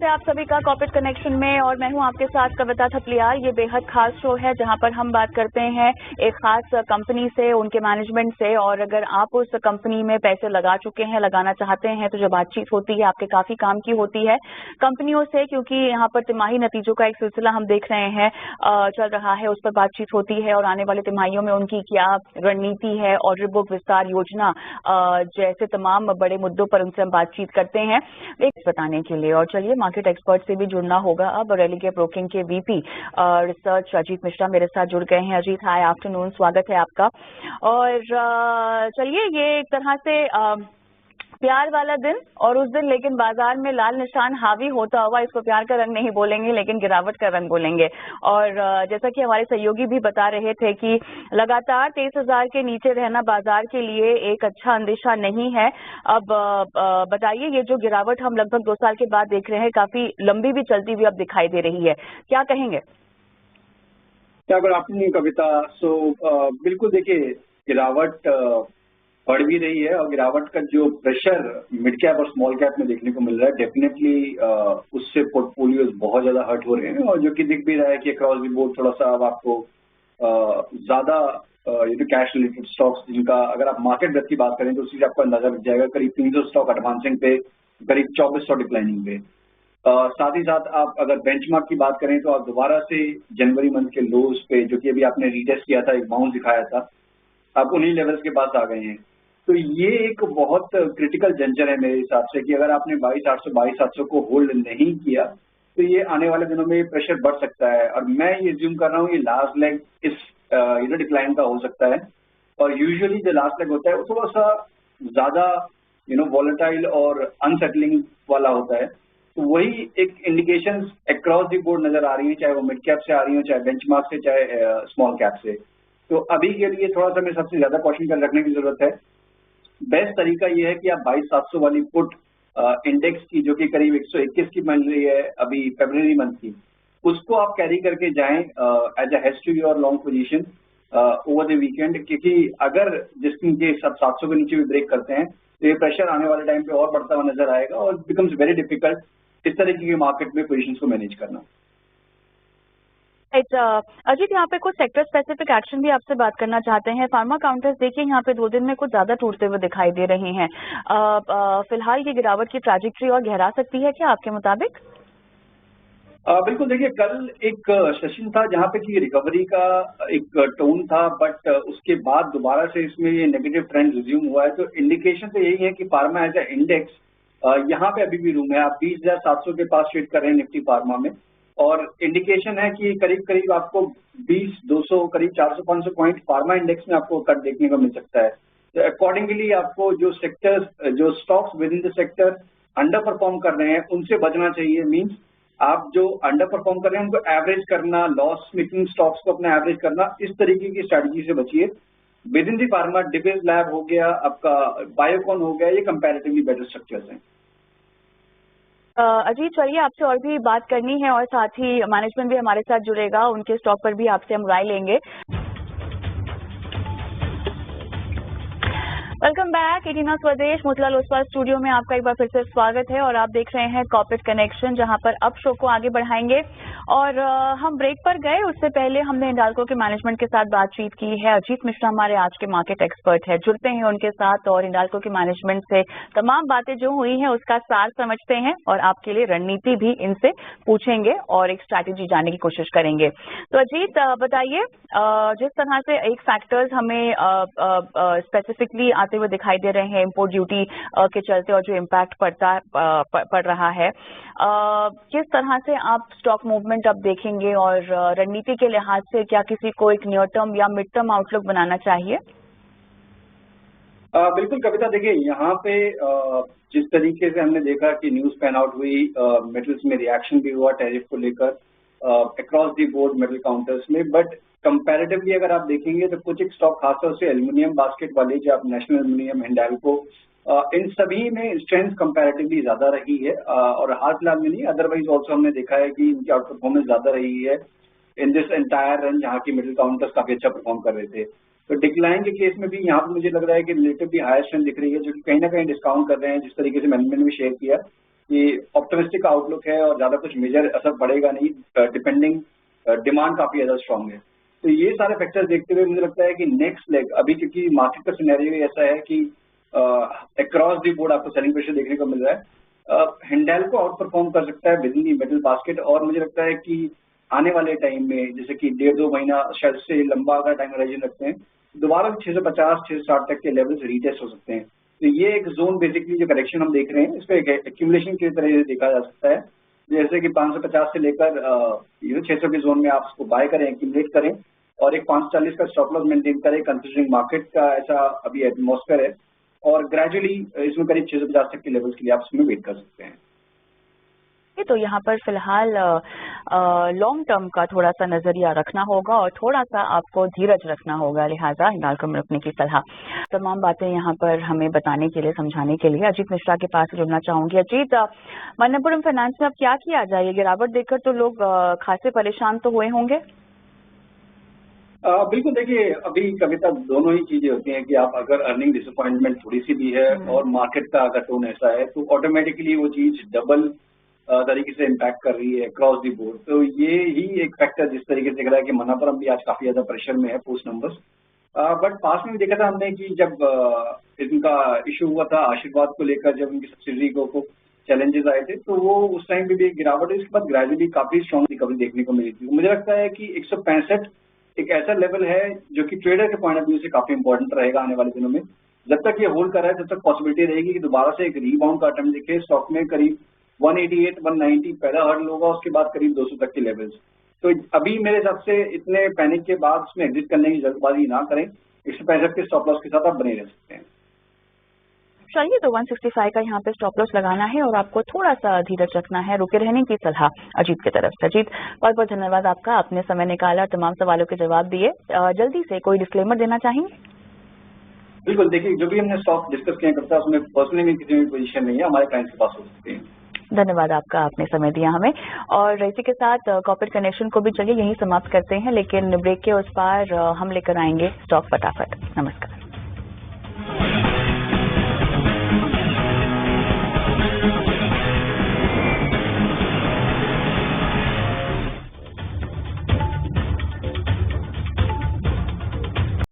स्वागत है आप सभी का कॉर्पोरेट कनेक्शन में और मैं हूं आपके साथ कविता थपलियाल। ये बेहद खास शो है जहां पर हम बात करते हैं एक खास कंपनी से, उनके मैनेजमेंट से, और अगर आप उस कंपनी में पैसे लगा चुके हैं, लगाना चाहते हैं, तो जो बातचीत होती है आपके काफी काम की होती है कंपनियों से, क्योंकि यहाँ पर तिमाही नतीजों का एक सिलसिला हम देख रहे हैं चल रहा है, उस पर बातचीत होती है और आने वाले तिमाहियों में उनकी क्या रणनीति है, ऑर्डर बुक विस्तार योजना जैसे तमाम बड़े मुद्दों पर उनसे हम बातचीत करते हैं एक बताने के लिए। और चलिए मार्केट एक्सपर्ट से भी जुड़ना होगा। अब रेलिगे ब्रोकिंग के वीपी रिसर्च अजीत मिश्रा मेरे साथ जुड़ गए हैं। अजीत, हाय आफ्टरनून, स्वागत है आपका। और चलिए, ये एक तरह से प्यार वाला दिन और उस दिन लेकिन बाजार में लाल निशान हावी होता हुआ, इसको प्यार का रंग नहीं बोलेंगे लेकिन गिरावट का रंग बोलेंगे। और जैसा कि हमारे सहयोगी भी बता रहे थे कि लगातार 23,000 के नीचे रहना बाजार के लिए एक अच्छा अंदेशा नहीं है। अब बताइए, ये जो गिरावट हम लगभग 2 साल के बाद देख रहे हैं, काफी लंबी भी चलती हुई अब दिखाई दे रही है, क्या कहेंगे? गुड आफ्टरनून कविता। बिल्कुल देखिए, गिरावट बढ़ भी रही है और गिरावट का जो प्रेशर मिड कैप और स्मॉल कैप में देखने को मिल रहा है, डेफिनेटली उससे पोर्टफोलियोज बहुत ज्यादा हर्ट हो रहे हैं। और जो कि दिख भी रहा है कि अक्रॉस द बोर्ड थोड़ा सा अब आपको ज्यादा कैश रिलेटेड स्टॉक्स, जिनका अगर आप मार्केट डेप्थ की बात करें तो उसी से आपको अंदाजा लग जाएगा, करीब 300 स्टॉक एडवांसिंग पे, करीब 2400 डिक्लाइनिंग पे। साथ ही साथ आप अगर बेंचमार्क की बात करें तो आप दोबारा से जनवरी मंथ के लोज पे, जो कि अभी आपने रीटेस्ट किया था, एक बाउंस दिखाया था, आप उन्हीं लेवल्स के पास आ गए हैं। तो ये एक बहुत क्रिटिकल जंक्शन है मेरे हिसाब से कि अगर आपने 22,800 22,700 को होल्ड नहीं किया तो ये आने वाले दिनों में प्रेशर बढ़ सकता है। और मैं ये ज्यूम कर रहा हूँ ये लास्ट लेग इस डिक्लाइन का हो सकता है। और यूजुअली जो लास्ट लेग होता है वो थोड़ा सा ज्यादा वॉलेटाइल और अनसेटलिंग वाला होता है। तो वही एक इंडिकेशंस अक्रॉस द बोर्ड नजर आ रही है, चाहे वो मिड कैप से आ रही हो, चाहे बेंचमार्क से, चाहे स्मॉल कैप से। तो अभी के लिए थोड़ा सा हमें सबसे ज्यादा कॉशन कर रखने की जरूरत है। बेस्ट तरीका ये है कि आप 22,700 वाली पुट इंडेक्स की, जो कि करीब 121 की बन रही है अभी फरवरी मंथ की, उसको आप कैरी करके जाएं as a hedge to your long position over the weekend. क्योंकि अगर जिसके के सब 700 के नीचे भी ब्रेक करते हैं तो ये प्रेशर आने वाले टाइम पे और बढ़ता हुआ नजर आएगा और बिकम्स वेरी डिफिकल्ट इस तरीके के मार्केट में पोजीशंस को मैनेज करना। अजीत, यहाँ पे कुछ सेक्टर स्पेसिफिक एक्शन भी आपसे बात करना चाहते हैं। फार्मा काउंटर्स देखिए यहाँ पे 2 दिन में कुछ ज्यादा टूटते हुए दिखाई दे रहे हैं। फिलहाल ये गिरावट की ट्रैजेक्टरी और गहरा सकती है क्या आपके मुताबिक? बिल्कुल देखिए, कल एक सेशन था जहाँ पे कि रिकवरी का एक टोन था, बट उसके बाद दोबारा से इसमें ये नेगेटिव ट्रेंड रिज्यूम हुआ है। तो इंडिकेशन तो यही है कि फार्मा एज ए इंडेक्स यहाँ पे अभी भी रूम है। आप 20,700 के पास ट्रेड कर रहे हैं निफ्टी फार्मा में, और इंडिकेशन है कि करीब करीब आपको 20-200 करीब 400-500 पॉइंट फार्मा इंडेक्स में आपको कट देखने को मिल सकता है। तो अकॉर्डिंगली आपको जो सेक्टर्स, जो stocks with in the sector under perform कर रहे हैं उनसे बचना चाहिए। मींस आप जो अंडर परफॉर्म कर रहे हैं उनको एवरेज करना, लॉस मेकिंग स्टॉक्स को अपना एवरेज करना, इस तरीके की स्ट्रैटेजी से बचिए। With in the pharma Divi's lab हो गया, आपका बायोकॉन हो गया, ये कंपैरेटिवली बेटर स्ट्रक्चर्स हैं। अजीत, चलिए आपसे और भी बात करनी है और साथ ही मैनेजमेंट भी हमारे साथ जुड़ेगा, उनके स्टॉक पर भी आपसे हम राय लेंगे। वेलकम बैक 18 स्वदेश मोतीलाल ओसवाल स्टूडियो में आपका एक बार फिर से स्वागत है और आप देख रहे हैं कॉर्पोरेट कनेक्शन, जहां पर अब शो को आगे बढ़ाएंगे। और हम ब्रेक पर गए, उससे पहले हमने हिंडाल्को के मैनेजमेंट के साथ बातचीत की है। अजीत मिश्रा हमारे आज के मार्केट एक्सपर्ट है, जुड़ते हैं उनके साथ और हिंडाल्को के मैनेजमेंट से तमाम बातें जो हुई हैं उसका सार समझते हैं और आपके लिए रणनीति भी इनसे पूछेंगे और एक स्ट्रैटेजी जानने की कोशिश करेंगे। तो अजीत बताइए, जिस तरह से एक फैक्टर्स हमें स्पेसिफिकली आते हुए दिखाई दे रहे हैं इम्पोर्ट ड्यूटी के चलते और जो इम्पैक्ट पड़ रहा है, किस तरह से आप स्टॉक मूवमेंट अब देखेंगे और रणनीति के लिहाज से क्या किसी को एक नियर टर्म या मिड टर्म आउटलुक बनाना चाहिए? बिल्कुल कविता, देखिए यहाँ पे जिस तरीके से हमने देखा कि न्यूज पैन आउट हुई, मेटल्स में रिएक्शन भी हुआ टैरिफ को लेकर across the board metal counters में, बट कंपैरेटिवली अगर आप देखेंगे तो कुछ एक स्टॉक खासतौर से एल्यूमिनियम बास्केट वाले, जो आप नेशनल एल्यूमिनियम, हिंडाल्को, इन सभी में स्ट्रेंथ कंपैरेटिवली ज्यादा रही है। और हाल फिलहाल में नहीं, अदरवाइज ऑल्सो हमने देखा है कि इनकी आउट परफॉर्मेंस ज्यादा रही है इन दिस एंटायर रन, जहाँ की मिडिल काउंटर्स काफी अच्छा परफॉर्म कर रहे थे। तो डिक्लाइन के केस में भी यहाँ पर मुझे लग रहा है कि रिलेटिवली हायर स्ट्रेंथ दिख रही है, जो कि कहीं ना कहीं डिस्काउंट कर रहे हैं, जिस तरीके से मैनेजमेंट ने भी शेयर किया कि ऑप्टिमिस्टिक आउटलुक है और ज्यादा कुछ मेजर असर पड़ेगा नहीं, डिपेंडिंग डिमांड काफी ज्यादा स्ट्रांग है। तो ये सारे फैक्टर्स देखते हुए मुझे लगता है कि नेक्स्ट लेग अभी, क्योंकि मार्केट का सिनेरियो ऐसा है कि अक्रॉस द बोर्ड आपको सेलिंग प्रेशर देखने को मिल रहा है। हिंडाल्को आउट परफॉर्म कर सकता है with in the metal basket, और मुझे लगता है कि आने वाले टाइम में, जैसे कि 1.5-2 महीना शायद से लंबा अगर टाइम होराइजन रखते हैं, दोबारा 650-660 तक के लेवल्स रीटेस्ट हो सकते हैं। तो ये एक जोन बेसिकली जो करेक्शन हम देख रहे हैं, इसको एक एक्यूमुलेशन की तरह से देखा जा सकता है। जैसे कि 550 से लेकर 600 के जोन में आप उसको बाय करें, एक्यूमुलेट करें, और एक 540 का स्टॉप लॉस मेंटेन करें, कंसिडरिंग मार्केट का ऐसा अभी एटमॉस्फेयर है, और ग्रेजुअली इसमें करीब 650 तक के लेवल्स के लिए आप इसमें वेट कर सकते हैं। तो यहाँ पर फिलहाल लॉन्ग टर्म का थोड़ा सा नजरिया रखना होगा और थोड़ा सा आपको धीरज रखना होगा, लिहाजा हिंडाल्को में रुकने की सलाह। तमाम बातें यहाँ पर हमें बताने के लिए, समझाने के लिए अजीत मिश्रा के पास जुड़ना चाहूंगी। अजीत, मणप्पुरम फाइनेंस में अब क्या किया जाए? ये गिरावट देखकर तो लोग खासे परेशान तो हुए होंगे। बिल्कुल, देखिए अभी कविता दोनों ही चीजें होती हैं कि आप अगर अर्निंग डिसअपॉइंटमेंट थोड़ी सी भी है और मार्केट का अगर टोन ऐसा है, तो ऑटोमेटिकली वो चीज डबल तरीके से इम्पैक्ट कर रही है अक्रॉस दी बोर्ड। तो ये ही एक फैक्टर जिस तरीके से दिख रहा है कि मणप्पुरम भी आज काफी ज्यादा प्रेशर में है पोस्ट नंबर्स। बट पास में भी देखा था हमने कि जब इनका इशू हुआ था आशीर्वाद को लेकर, जब उनकी सब्सिडरी को चैलेंजेस आए थे, तो वो उस टाइम पे भी एक गिरावट है, इसके बाद ग्रेजुअली काफी स्ट्रॉन्ग रिकवरी देखने को मिली थी। मुझे लगता है कि 165 एक ऐसा लेवल है जो कि ट्रेडर के पॉइंट ऑफ व्यू से काफी इंपॉर्टेंट रहेगा आने वाले दिनों में। जब तक ये होल्ड कर रहा है तब तक पॉसिबिलिटी रहेगी कि दोबारा से एक रीबाउंड का अटेम्प्ट दिखे स्टॉक में। करीब 188-190 पहला हर्डल होगा, उसके बाद करीब 200 तक के लेवल्स। तो अभी मेरे हिसाब से इतने पैनिक के बाद उसमें एग्जिट करने की जल्दबाजी ना करें। 165 के स्टॉप लॉस के साथ आप बने रह सकते हैं। चलिए, तो 165 का यहाँ पे स्टॉप लॉस लगाना है और आपको थोड़ा सा धीरज रखना है, रुके रहने की सलाह अजीत की तरफ से। अजीत, बहुत बहुत धन्यवाद आपका, आपने समय निकाला और तमाम सवालों के जवाब दिए। जल्दी से कोई डिस्क्लेमर देना चाहेंगे? बिल्कुल, देखिए जो भी हमने स्टॉक डिस्कस किया करता है उसमें पर्सनली भी किसी भी पोजीशन नहीं है, हमारे क्लाइंट्स के पास हो सकते हैं। धन्यवाद आपका, आपने समय दिया हमें। और इसी के साथ कॉर्पोरेट कनेक्शन को भी चलिए यहीं समाप्त करते हैं, लेकिन ब्रेक के उस पार हम लेकर आएंगे स्टॉक फटाफट। नमस्कार।